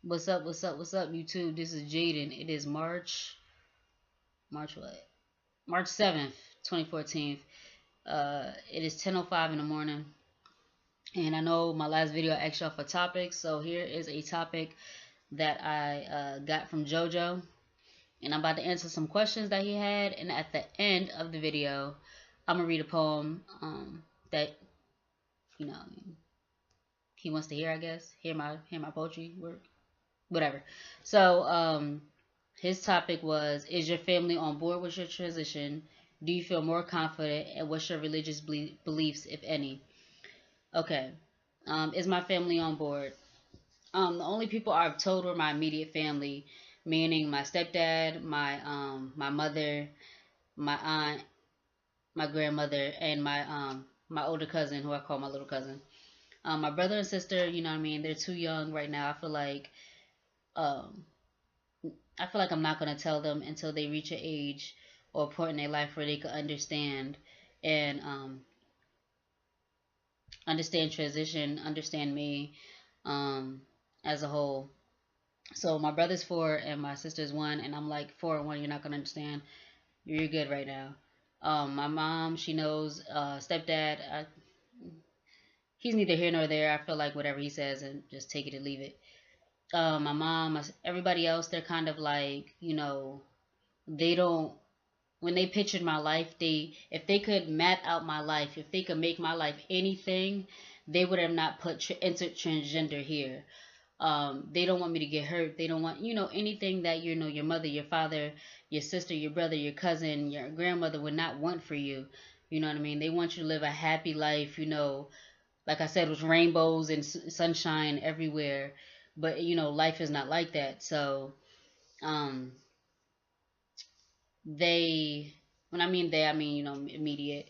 What's up? What's up? What's up, YouTube? This is Jayden. It is March what? March 7th, 2014. It is 10:05 in the morning, and I know my last video I asked y'all for topics, so here is a topic that I got from JoJo, and I'm about to answer some questions that he had. And at the end of the video, I'm gonna read a poem that you know he wants to hear. I guess hear my poetry work, whatever. So his topic was: is your family on board with your transition? Do you feel more confident? And what's your religious beliefs, if any? Okay. Is my family on board? The only people I've told were my immediate family, meaning my stepdad, my mother, my aunt, my grandmother, and my older cousin, who I call my little cousin. My brother and sister, you know what I mean, they're too young right now. Um, I feel like I'm not gonna tell them until they reach an age or a point in their life where they can and understand transition, understand me as a whole. So my brother's 4 and my sister's 1, and I'm like 4 and 1. You're not gonna understand. You're good right now. My mom, she knows. Stepdad, he's neither here nor there. I feel like whatever he says, and just take it and leave it. My mom, everybody else, they're kind of like, they don't. When they pictured my life, if they could map out my life, if they could make my life anything, they would have not entered transgender here. They don't want me to get hurt. They don't want, anything that, your mother, your father, your sister, your brother, your cousin, your grandmother would not want for you. You know what I mean? They want you to live a happy life, like I said, with rainbows and sunshine everywhere. But, life is not like that. So, they, when I mean they, I mean, immediate.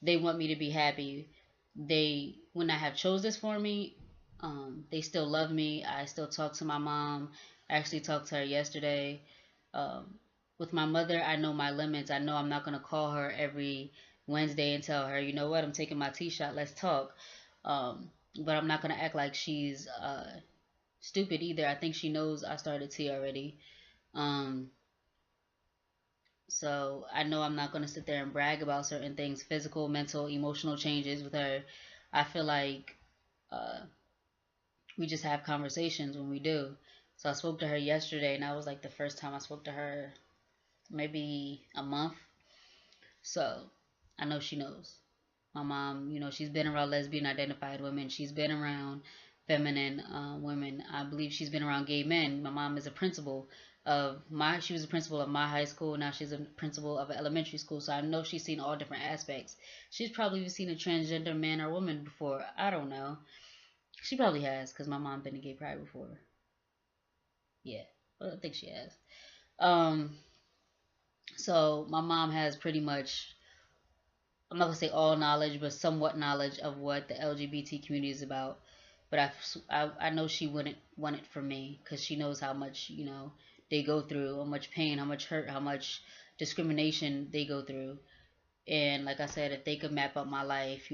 They want me to be happy. They would not have chose this for me. They still love me. I still talk to my mom. I actually talked to her yesterday. Um, with my mother, I know my limits. I know I'm not gonna call her every Wednesday and tell her, you know what, I'm taking my tea shot. Let's talk. But I'm not gonna act like she's stupid either. I think she knows I started tea already. Um, so I know I'm not going to sit there and brag about certain things, physical, mental, emotional changes with her. I feel like uh, we just have conversations when we do. So I spoke to her yesterday, and that was like the first time I spoke to her, maybe a month. So I know she knows. My mom, she's been around lesbian identified women. She's been around feminine women. I believe she's been around gay men. My mom is a principal she was a principal of my high school. Now she's a principal of an elementary school. So I know she's seen all different aspects. She's probably seen a transgender man or woman before. I don't know. She probably has, because my mom been a gay pride before. Yeah, well, I think she has. Um, so my mom has pretty much, I'm not gonna say all knowledge, but somewhat knowledge of what the LGBT community is about. But I know she wouldn't want it for me, because she knows how much they go through, how much pain, how much hurt, how much discrimination they go through. And like I said, if they could map up my life,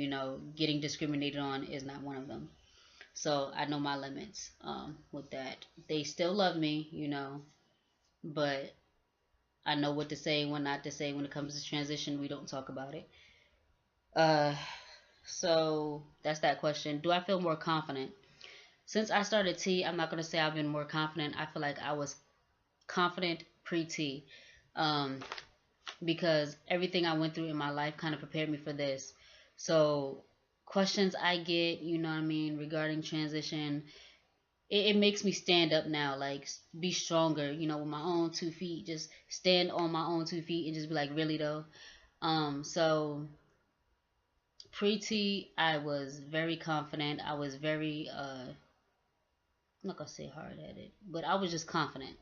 getting discriminated on is not one of them. So I know my limits with that. They still love me, but I know what to say, when not to say. When it comes to transition, we don't talk about it. Uh, so that's that question. Do I feel more confident? Since I started T, I'm not going to say I've been more confident. I feel like I was confident pre-T, because everything I went through in my life kind of prepared me for this. So questions I get, what I mean, regarding transition, it makes me stand up now, like be stronger, with my own 2 feet, just stand on my own 2 feet and just be like, really though. So pre-T, I was very confident. I was very, I'm not gonna say hard-headed, but I was just confident,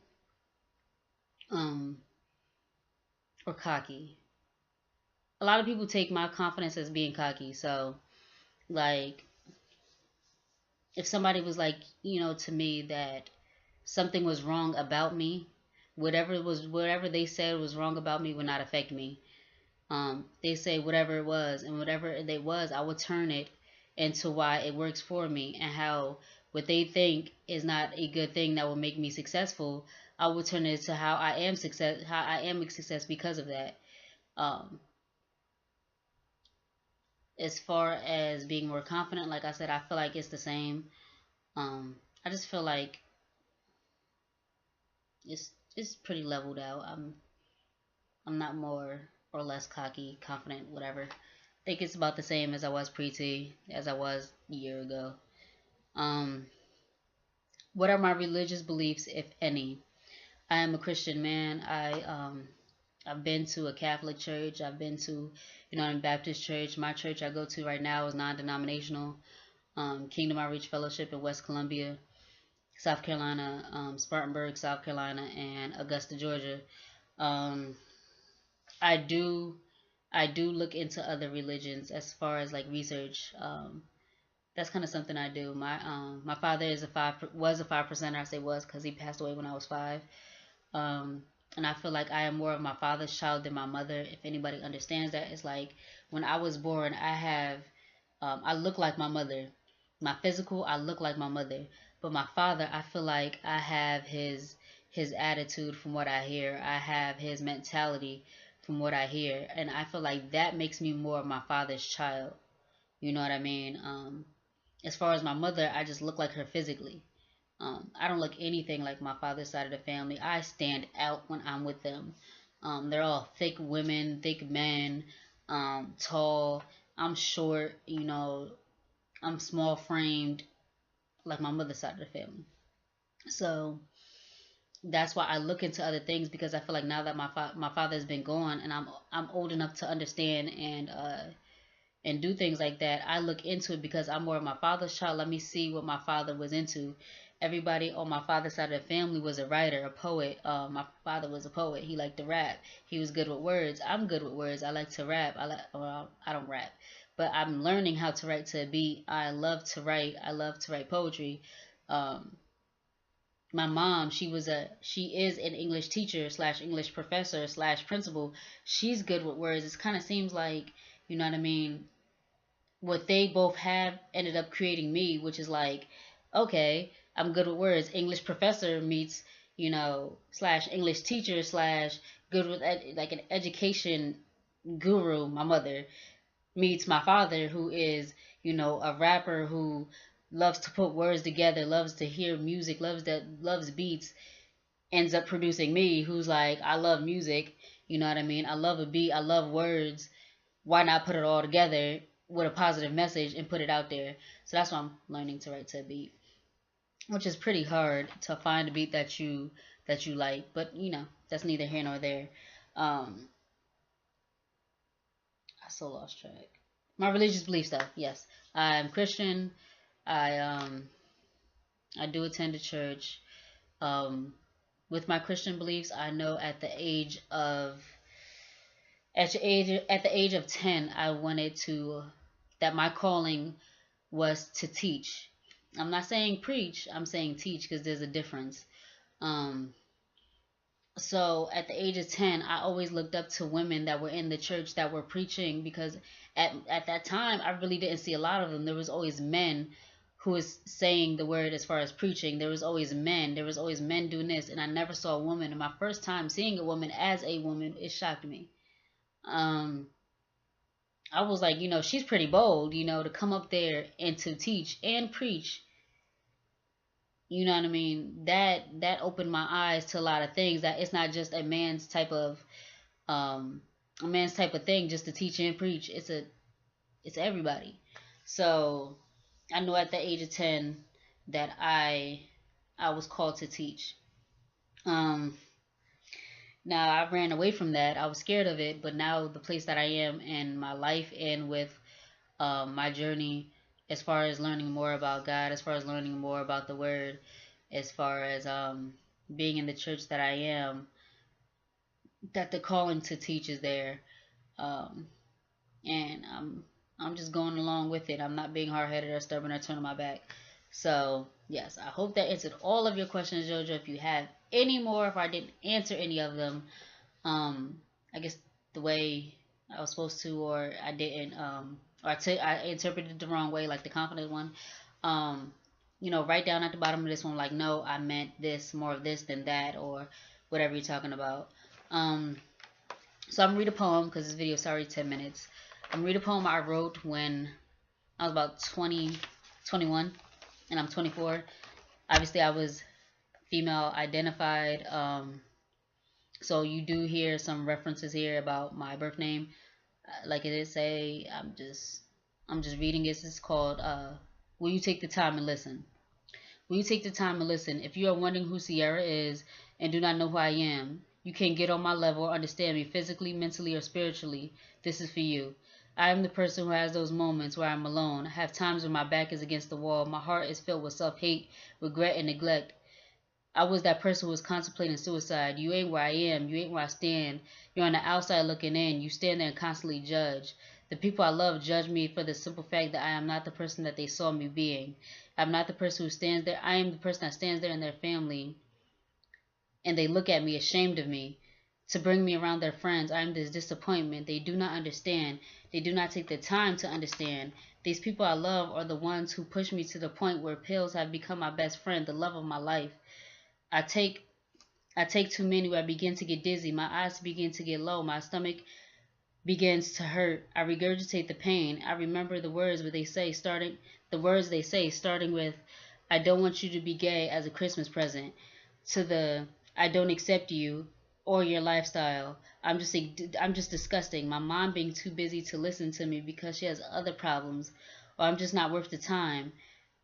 or cocky. A lot of people take my confidence as being cocky. So, like, if somebody was like, to me that something was wrong about me, whatever they said was wrong about me would not affect me. They say whatever it was, and whatever it was, I would turn it into why it works for me, and how what they think is not a good thing that will make me successful, I will turn it to how I am a success because of that. Um, as far as being more confident, like I said, I feel like it's the same. I just feel like it's pretty leveled out. I'm not more or less cocky, confident, whatever. I think it's about the same as I was pre-T, as I was a year ago. Um, what are my religious beliefs, if any? I am a Christian man. I've been to a Catholic church. I've been to, a Baptist church. My church I go to right now is non-denominational. Kingdom Outreach Fellowship in West Columbia, South Carolina, Spartanburg, South Carolina, and Augusta, Georgia. Um, I do I do look into other religions as far as like research. That's kind of something I do. My father is a was a 5%er. I say was because he passed away when I was 5. Um, and I feel like I am more of my father's child than my mother. If anybody understands that, it's like when I was born, I look like my mother. My physical, I look like my mother. But my father, I feel like I have his attitude from what I hear. I have his mentality from what I hear, and I feel like that makes me more of my father's child. You know what I mean? As far as my mother, I just look like her physically. I don't look anything like my father's side of the family. I stand out when I'm with them. They're all thick women, thick men, tall. I'm short, I'm small framed, like my mother's side of the family. So that's why I look into other things because I feel like now that my father has been gone and I'm old enough to understand and do things like that. I look into it because I'm more of my father's child. Let me see what my father was into. Everybody on my father's side of the family was a writer, a poet. My father was a poet. He liked to rap. He was good with words. I'm good with words. I like to rap. I don't rap, but I'm learning how to write to a beat. I love to write. I love to write poetry. Um, my mom, she is an English teacher slash English professor slash principal. She's good with words. It kind of seems like, you know what I mean, what they both have ended up creating me, which is like, okay, I'm good with words. English professor meets, slash English teacher slash good with like an education guru, my mother, meets my father, who is, a rapper who loves to put words together, loves to hear music, loves beats, ends up producing me, who's like, I love music, you know what I mean? I love a beat, I love words, why not put it all together with a positive message and put it out there? So that's why I'm learning to write to a beat, which is pretty hard to find a beat that you like, but that's neither here nor there. Um, I so lost track. My religious beliefs, though, yes, I'm Christian. I do attend a church. Um, with my Christian beliefs, I know at the age of 10, I wanted to that my calling was to teach. I'm not saying preach, I'm saying teach because there's a difference. Um, so at the age of 10, I always looked up to women that were in the church that were preaching because at that time, I really didn't see a lot of them. There was always men who was saying the word as far as preaching. There was always men. There was always men doing this, and I never saw a woman. And my first time seeing a woman as a woman, it shocked me. Um, I was like, she's pretty bold, to come up there and to teach and preach. You know what I mean? That opened my eyes to a lot of things. That it's not just um a man's type of thing just to teach and preach. It's everybody. So I know at the age of 10 that I was called to teach. Um, Now I ran away from that. I was scared of it, but now the place that I am in my life and with my journey, as far as learning more about God, as far as learning more about the Word, as far as being in the church that I am, that the calling to teach is there, um, and I'm just going along with it. I'm not being hard headed or stubborn or turning my back. So yes, I hope that answered all of your questions, JoJo. If you have any more, if I didn't answer any of them, I guess the way I was supposed to, or I didn't, I interpreted it the wrong way, like the confident one. Um, write down at the bottom of this one, like, no, I meant this, more of this than that, or whatever you're talking about. So I'm gonna read a poem because this video is already 10 minutes. I'm gonna read a poem I wrote when I was about 21, and I'm 24. Obviously, I was female identified. So you do hear some references here about my birth name. Like it is say, I'm just reading it. It's called Will You Take the Time and Listen? Will you take the time and listen? If you are wondering who Sierra is and do not know who I am, you can't get on my level or understand me physically, mentally, or spiritually, this is for you. I am the person who has those moments where I'm alone. I have times when my back is against the wall. My heart is filled with self-hate, regret, and neglect. I was that person who was contemplating suicide. You ain't where I am. You ain't where I stand. You're on the outside looking in. You stand there and constantly judge. The people I love judge me for the simple fact that I am not the person that they saw me being. I'm not the person who stands there. I am the person that stands there in their family, and they look at me ashamed of me. To bring me around their friends, I am this disappointment. They do not understand. They do not take the time to understand. These people I love are the ones who push me to the point where pills have become my best friend, the love of my life. I take too many where I begin to get dizzy. My eyes begin to get low. My stomach begins to hurt. I regurgitate the pain. I remember the words they say, starting with, I don't want you to be gay as a Christmas present, to the I don't accept you or your lifestyle. I'm just disgusting. My mom being too busy to listen to me because she has other problems, or I'm just not worth the time.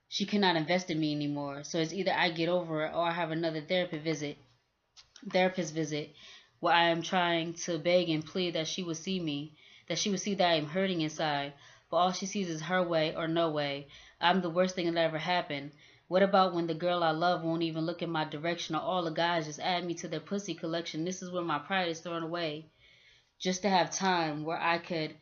She cannot invest in me anymore. So it's either I get over it or I have another therapist visit where I am trying to beg and plead that she would see me, that she would see that I am hurting inside. But all she sees is her way or no way. I'm the worst thing that ever happened. What about when the girl I love won't even look in my direction, or all the guys just add me to their pussy collection? This is where my pride is thrown away. Just to have time where I could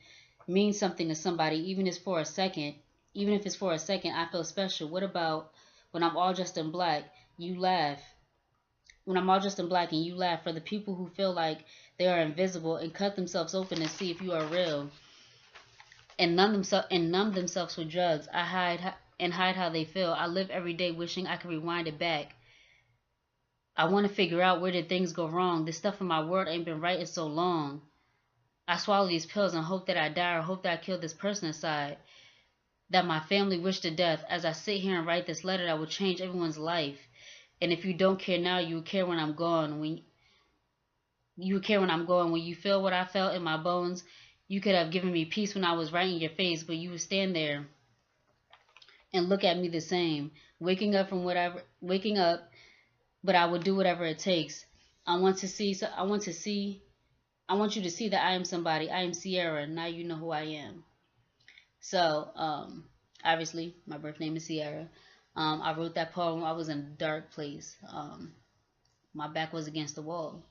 mean something to somebody, even if it's for a second, I feel special. What about when I'm all dressed in black, you laugh? When I'm all dressed in black and you laugh, for the people who feel like they are invisible and cut themselves open to see if you are real, and numb themselves with drugs. I hide how they feel. I live every day wishing I could rewind it back. I want to figure out where did things go wrong. This stuff in my world ain't been right in so long. I swallow these pills and hope that I die, or hope that I kill this person inside, that my family wish to death. As I sit here and write this letter that will change everyone's life. And if you don't care now, you will care when I'm gone. When you feel what I felt in my bones, you could have given me peace when I was right in your face, but you would stand there and look at me the same. Waking up, but I would do whatever it takes. I want you to see that I am somebody. I am Sierra. Now you know who I am. So, obviously, my birth name is Sierra. I wrote that poem. I was in a dark place. My back was against the wall.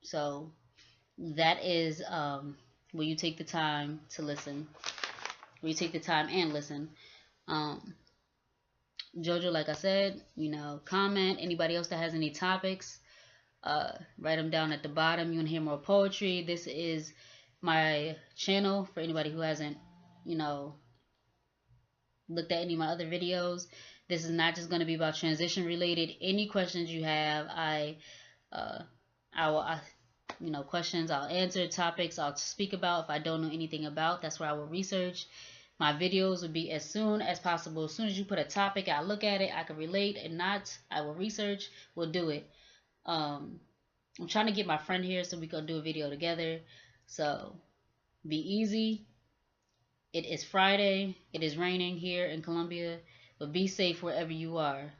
So, that is will you take the time to listen? Will you take the time and listen? JoJo, like I said, comment. Anybody else that has any topics, write them down at the bottom. You want to hear more poetry? This is my channel for anybody who hasn't, looked at any of my other videos. This is not just going to be about transition related. Any questions you have, questions I'll answer, topics I'll speak about. If I don't know anything about, that's where I will research. My videos will be as soon as possible. As soon as you put a topic, I look at it, I can relate, and not, I will research, we'll do it. I'm trying to get my friend here so we can do a video together. So, be easy. It is Friday. It is raining here in Columbia, but be safe wherever you are.